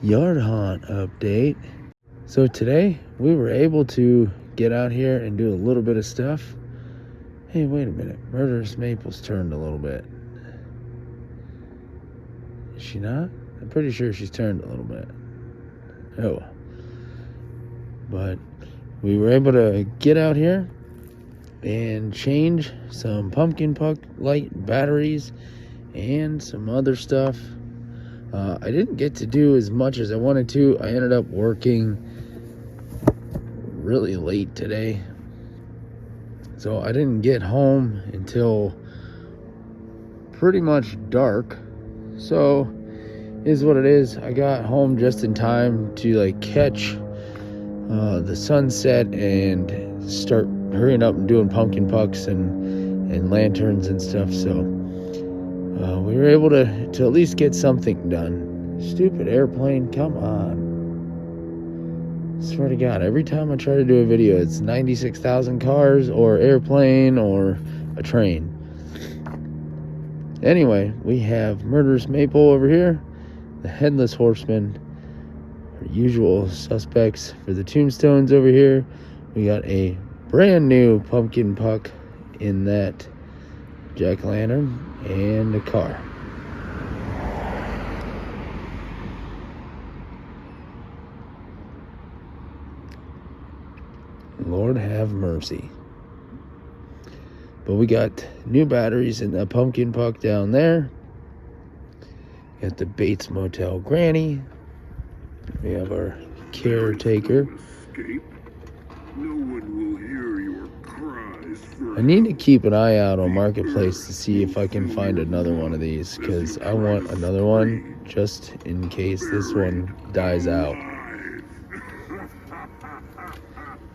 Yard Haunt update. So today we were able to get out here and do a little bit of stuff. Hey, wait a minute. Murderous Maple's turned a little bit. Is she not? I'm pretty sure she's turned a little bit. Oh. But we were able to get out here and change some pumpkin puck light batteries and some other stuff. I didn't get to do as much as I wanted to. I ended up working really late today, so I didn't get home until pretty much dark. So is what it is. I got home just in time to catch the sunset and start hurrying up and doing pumpkin pucks and lanterns and stuff. So we were able to at least get something done. Stupid airplane, come on. Swear to God, every time I try to do a video, it's 96,000 cars or airplane or a train. Anyway, we have Murderous Maple over here, the Headless Horseman, our usual suspects for the tombstones over here. We got a brand new pumpkin puck in that jack-o'-lantern and a car. Lord have mercy. But we got new batteries in the pumpkin puck down there. Got the Bates Motel Granny. We have our caretaker. I need to keep an eye out on Marketplace to see if I can find another one of these, because I want another one just in case this one dies out.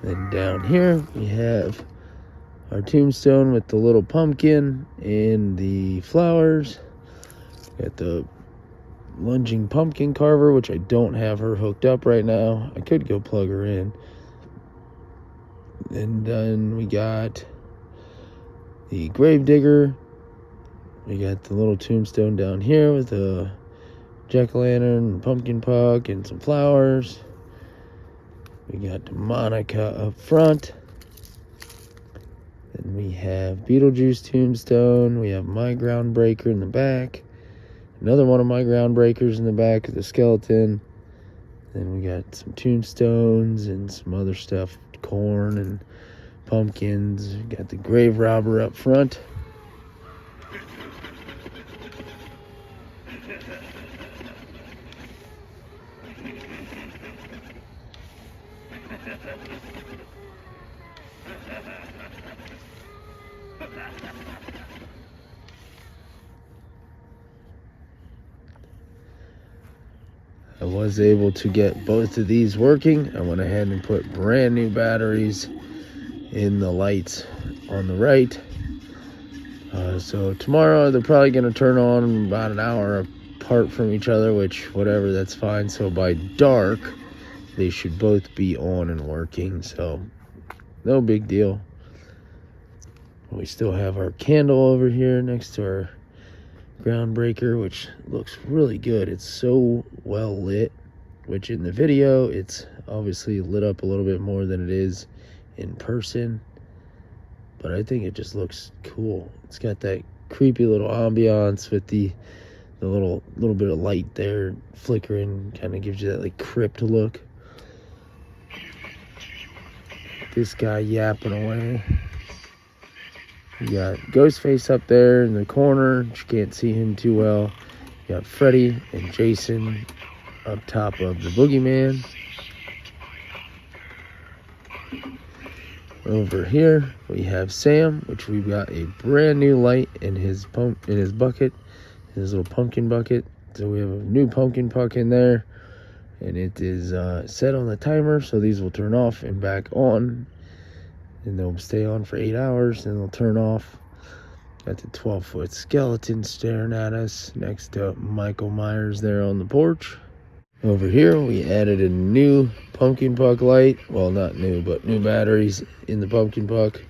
Then down here we have our tombstone with the little pumpkin and the flowers. Got the lunging pumpkin carver, which I don't have her hooked up right now. I could go plug her in. And then we got the gravedigger. We got the little tombstone down here with a jack-o'-lantern, pumpkin puck, and some flowers. We got Monica up front. Then we have Beetlejuice tombstone. We have my Groundbreaker in the back. Another one of my Groundbreakers in the back of the skeleton. Then we got some tombstones and some other stuff, corn and pumpkins. We got the grave robber up front. I was able to get both of these working. I went ahead and put brand new batteries in the lights on the right. So tomorrow they're probably going to turn on about an hour apart from each other, which whatever, that's fine. So by dark they should both be on and working, so no big deal. We still have our candle over here next to our Groundbreaker, which looks really good. It's so well lit, which in the video it's obviously lit up a little bit more than it is in person, but I think it just looks cool. It's got that creepy little ambiance with the little bit of light there flickering, kind of gives you that crypt look. This guy yapping away. You got Ghostface up there in the corner. You can't see him too well. You got Freddy and Jason up top of the boogeyman. Over here we have Sam, which we've got a brand new light in his bucket, his little pumpkin bucket. So we have a new pumpkin puck in there, and it is set on the timer, so these will turn off and back on. And they'll stay on for 8 hours, and they'll turn off. Got the 12-foot skeleton staring at us next to Michael Myers there on the porch. Over here, we added a new pumpkin puck light. Well, not new, but new batteries in the pumpkin puck.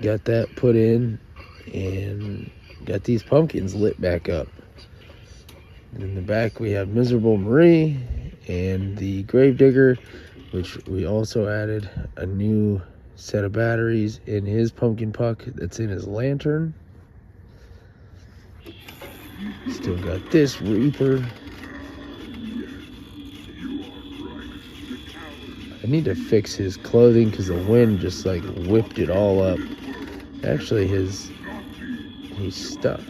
Got that put in, and got these pumpkins lit back up. And in the back we have Miserable Marie and the Gravedigger, which we also added a new set of batteries in his pumpkin puck that's in his lantern. Still got this Reaper. I need to fix his clothing because the wind just like whipped it all up. Actually, he's stuck.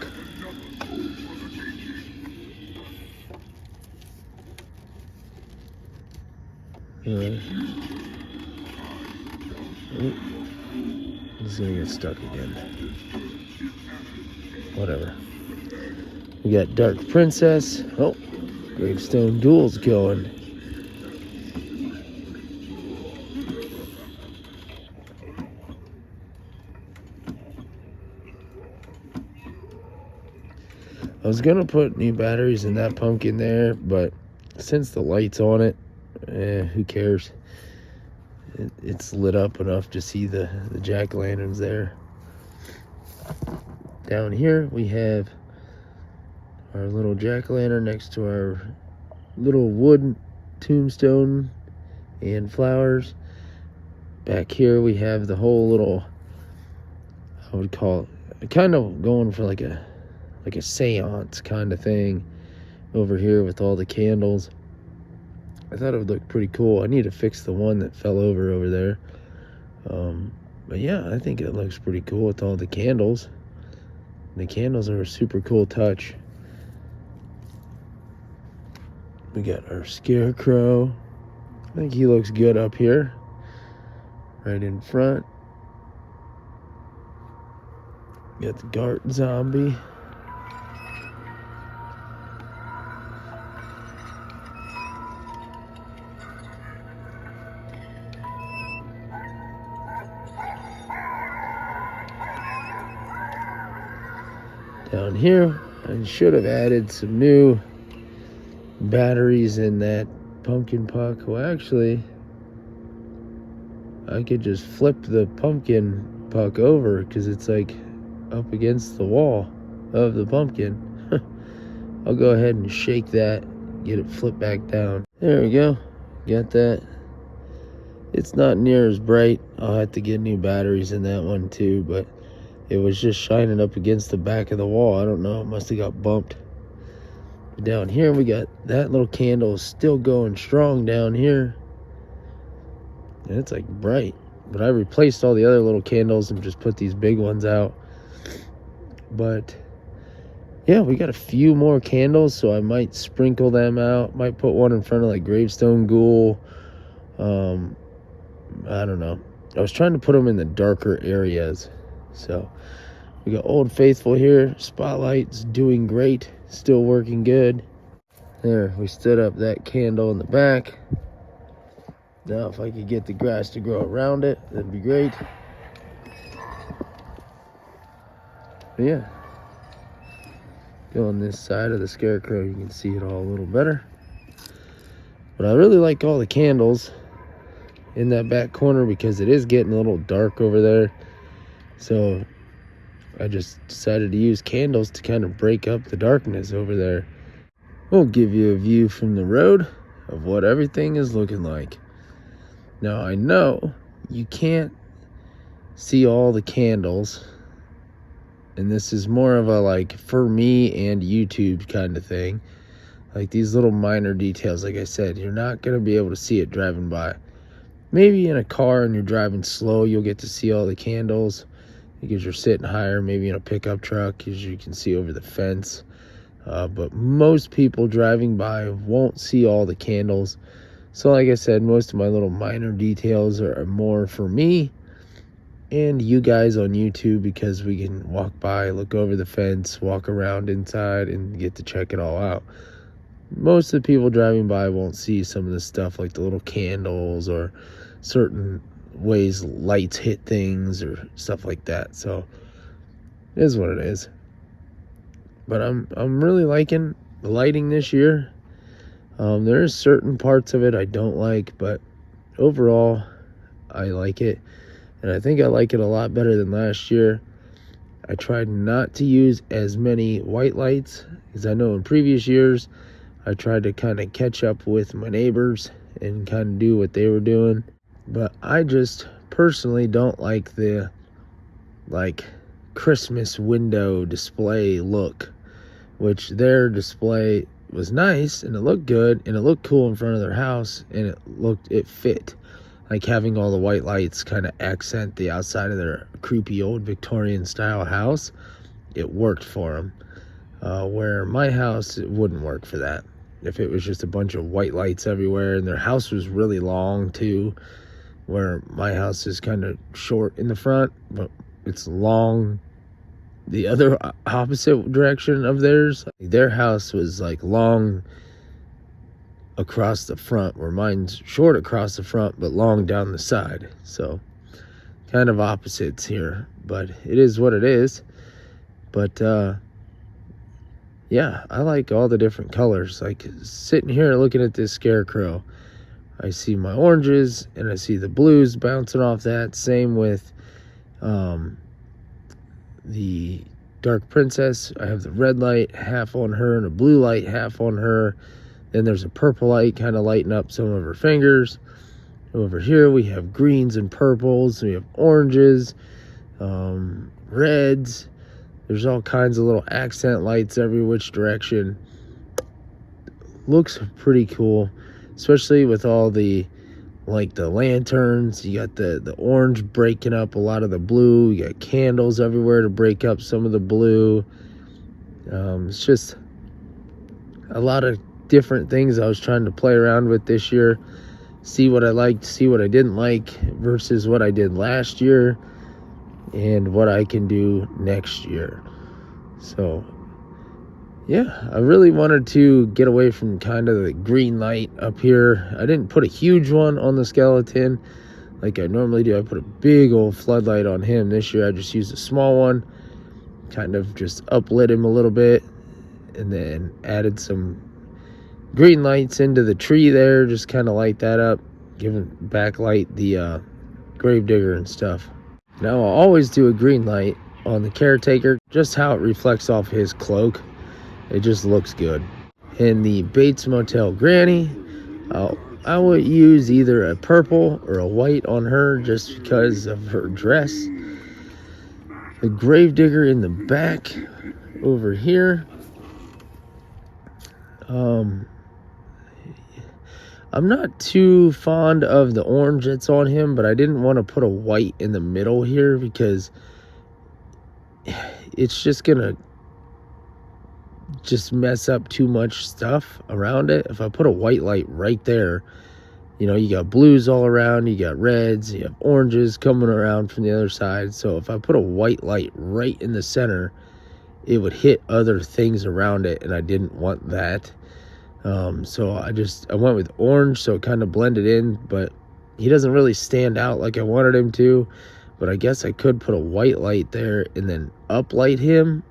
He's gonna get stuck again. Whatever. We got Dark Princess. Oh, Gravestone Duel's going. I was gonna put new batteries in that pumpkin there, but since the light's on it, who cares? It's lit up enough to see the jack-o'-lanterns there. Down here we have our little jack-o'-lantern next to our little wood tombstone and flowers. Back here we have the whole little, I would call it, kind of going for like a seance kind of thing over here with all the candles. I thought it would look pretty cool. I need to fix the one that fell over there. But yeah, I think it looks pretty cool with all the candles. The candles are a super cool touch. We got our Scarecrow. I think he looks good up here, right in front. Got the Gart Zombie. Down here, I should have added some new batteries in that pumpkin puck. Well, actually, I could just flip the pumpkin puck over because it's like up against the wall of the pumpkin. I'll go ahead and shake that, get it flipped back down. There we go. Got that. It's not near as bright. I'll have to get new batteries in that one too, but it was just shining up against the back of the wall. I don't know, it must have got bumped. Down here we got that little candle still going strong down here. And it's like bright. But I replaced all the other little candles and just put these big ones out. But yeah, we got a few more candles, so I might sprinkle them out. Might put one in front of like Gravestone Ghoul. I don't know. I was trying to put them in the darker areas. So we got Old Faithful here. Spotlight's doing great. Still working good. There, we stood up that candle in the back. Now if I could get the grass to grow around it, that'd be great. But yeah. Go on this side of the Scarecrow, you can see it all a little better. But I really like all the candles in that back corner because it is getting a little dark over there. So I just decided to use candles to kind of break up the darkness over there. We'll give you a view from the road of what everything is looking like. Now I know you can't see all the candles, and this is more of a like for me and YouTube kind of thing. Like these little minor details, like I said, you're not going to be able to see it driving by. Maybe in a car and you're driving slow, you'll get to see all the candles because you're sitting higher, maybe in a pickup truck because you can see over the fence. But most people driving by won't see all the candles. So like I said, most of my little minor details are more for me and you guys on YouTube because we can walk by, look over the fence, walk around inside, and get to check it all out. Most of the people driving by won't see some of the stuff like the little candles or certain ways lights hit things or stuff like that. So it is what it is. But I'm really liking the lighting this year. There's certain parts of it I don't like, but overall I like it. And I think I like it a lot better than last year. I tried not to use as many white lights because I know in previous years I tried to kind of catch up with my neighbors and kind of do what they were doing. But I just personally don't like the Christmas window display look, which their display was nice and it looked good and it looked cool in front of their house, and it fit. Like having all the white lights kind of accent the outside of their creepy old Victorian style house. It worked for them. Where my house, it wouldn't work for that. If it was just a bunch of white lights everywhere, and their house was really long too, where my house is kind of short in the front, but it's long the other opposite direction of theirs. Their house was like long across the front, where mine's short across the front but long down the side. So kind of opposites here, but it is what it is. But yeah, I like all the different colors. Like sitting here looking at this scarecrow, I see my oranges and I see the blues bouncing off that. Same with the Dark Princess. I have the red light half on her and a blue light half on her. Then there's a purple light kind of lighting up some of her fingers. Over here we have greens and purples. We have oranges, reds. There's all kinds of little accent lights every which direction. Looks pretty cool, especially with all the lanterns. You got the orange breaking up a lot of the blue. You got candles everywhere to break up some of the blue. It's just a lot of different things I was trying to play around with this year. See what I liked, see what I didn't like versus what I did last year, and what I can do next year. So yeah, I really wanted to get away from kind of the green light up here. I didn't put a huge one on the skeleton like I normally do. I put a big old floodlight on him. This year I just used a small one, kind of just uplit him a little bit, and then added some green lights into the tree there, just kind of light that up, giving backlight the gravedigger and stuff. Now I'll always do a green light on the caretaker, just how it reflects off his cloak. It just looks good. And the Bates Motel Granny, I would use either a purple or a white on her just because of her dress. The gravedigger in the back over here, I'm not too fond of the orange that's on him, but I didn't want to put a white in the middle here because it's just gonna mess up too much stuff around it. If I put a white light right there, you got blues all around, you got reds, you have oranges coming around from the other side. So if I put a white light right in the center, it would hit other things around it, and I didn't want that. So I went with orange, so it kind of blended in, but he doesn't really stand out like I wanted him to. But I guess I could put a white light there and then uplight him,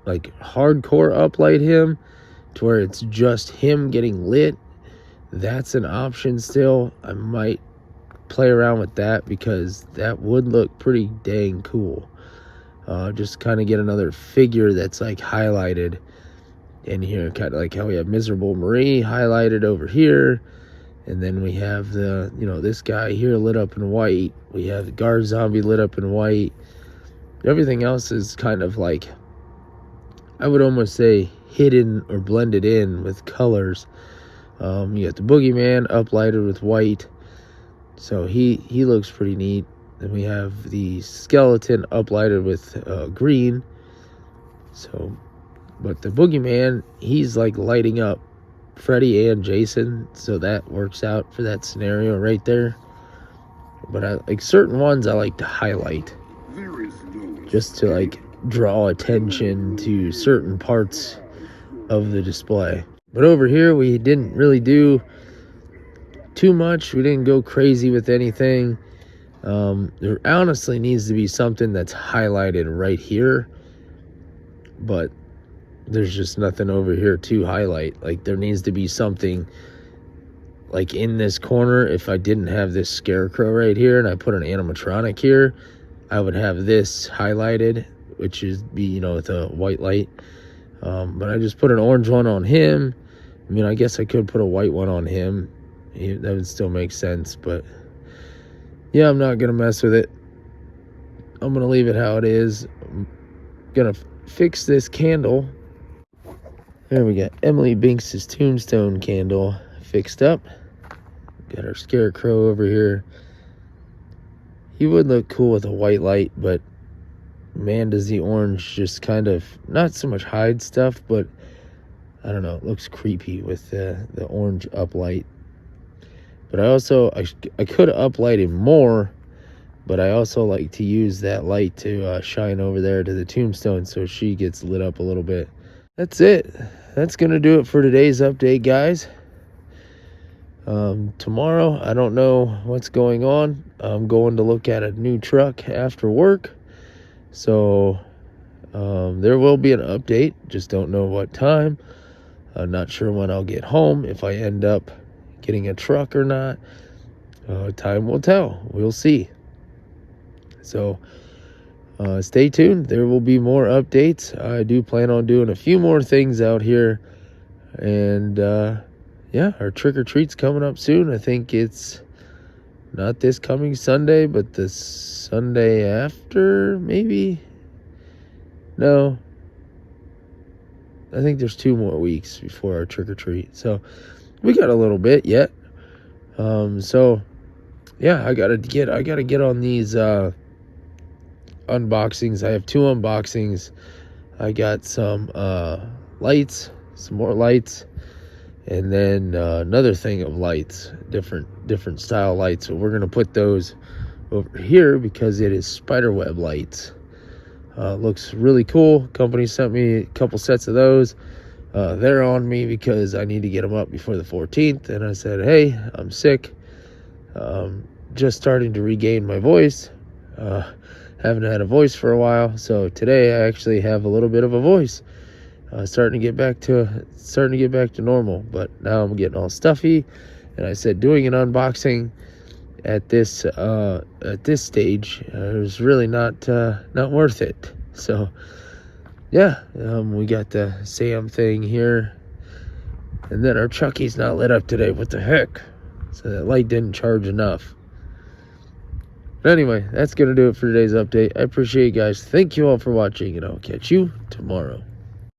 like hardcore uplight him, to where it's just him getting lit. That's an option still. I might play around with that because that would look pretty dang cool. Just kind of get another figure that's like highlighted in here, kind of like how we have Miserable Marie highlighted over here, and then we have the this guy here lit up in white. We have the guard zombie lit up in white. Everything else is kind of like, I would almost say, hidden or blended in with colors. You got the boogeyman uplighted with white, so he looks pretty neat. Then we have the skeleton uplighted with green. So, but the boogeyman, he's like lighting up Freddy and Jason, so that works out for that scenario right there. But I like certain ones I like to highlight, just to like draw attention to certain parts of the display. But over here we didn't really do too much. We didn't go crazy with anything. There honestly needs to be something that's highlighted right here, but there's just nothing over here to highlight. Like there needs to be something like in this corner. If I didn't have this scarecrow right here and I put an animatronic here, I would have this highlighted, which is with a white light. But I just put an orange one on him, I mean, I guess I could put a white one on him. That would still make sense, but yeah, I'm not gonna mess with it. I'm gonna leave it how it is. I'm gonna fix this candle. There we got Emily Binks' tombstone candle fixed up. Got our scarecrow over here. He would look cool with a white light, but man, does the orange just kind of not so much hide stuff, but I don't know, it looks creepy with the orange uplight. But I could uplight him more, but I also like to use that light to shine over there to the tombstone so she gets lit up a little bit. That's it. That's gonna do it for today's update, guys. Tomorrow, I don't know what's going on. I'm going to look at a new truck after work, so there will be an update. Just don't know what time. I'm not sure when I'll get home, if I end up getting a truck or not. Time will tell. We'll see. So stay tuned. There will be more updates. I do plan on doing a few more things out here, and yeah, our trick-or-treat's coming up soon. I think it's not this coming Sunday, but the Sunday after, maybe. No, I think there's 2 more weeks before our trick-or-treat, so we got a little bit yet. So yeah, I gotta get on these unboxings. I have 2 unboxings. I got some lights, some more lights, and then another thing of lights, different style lights. So we're gonna put those over here because it is spiderweb lights. Looks really cool. Company sent me a couple sets of those. They're on me because I need to get them up before the 14th, and I said, hey, I'm sick, just starting to regain my voice. Haven't had a voice for a while, so today I actually have a little bit of a voice. Starting to get back to normal, but now I'm getting all stuffy. And I said doing an unboxing at this stage is really not worth it. So yeah, we got the Sam thing here, and then our Chucky's not lit up today. What the heck? So that light didn't charge enough. But anyway, that's gonna do it for today's update. I appreciate you guys. Thank you all for watching, and I'll catch you tomorrow.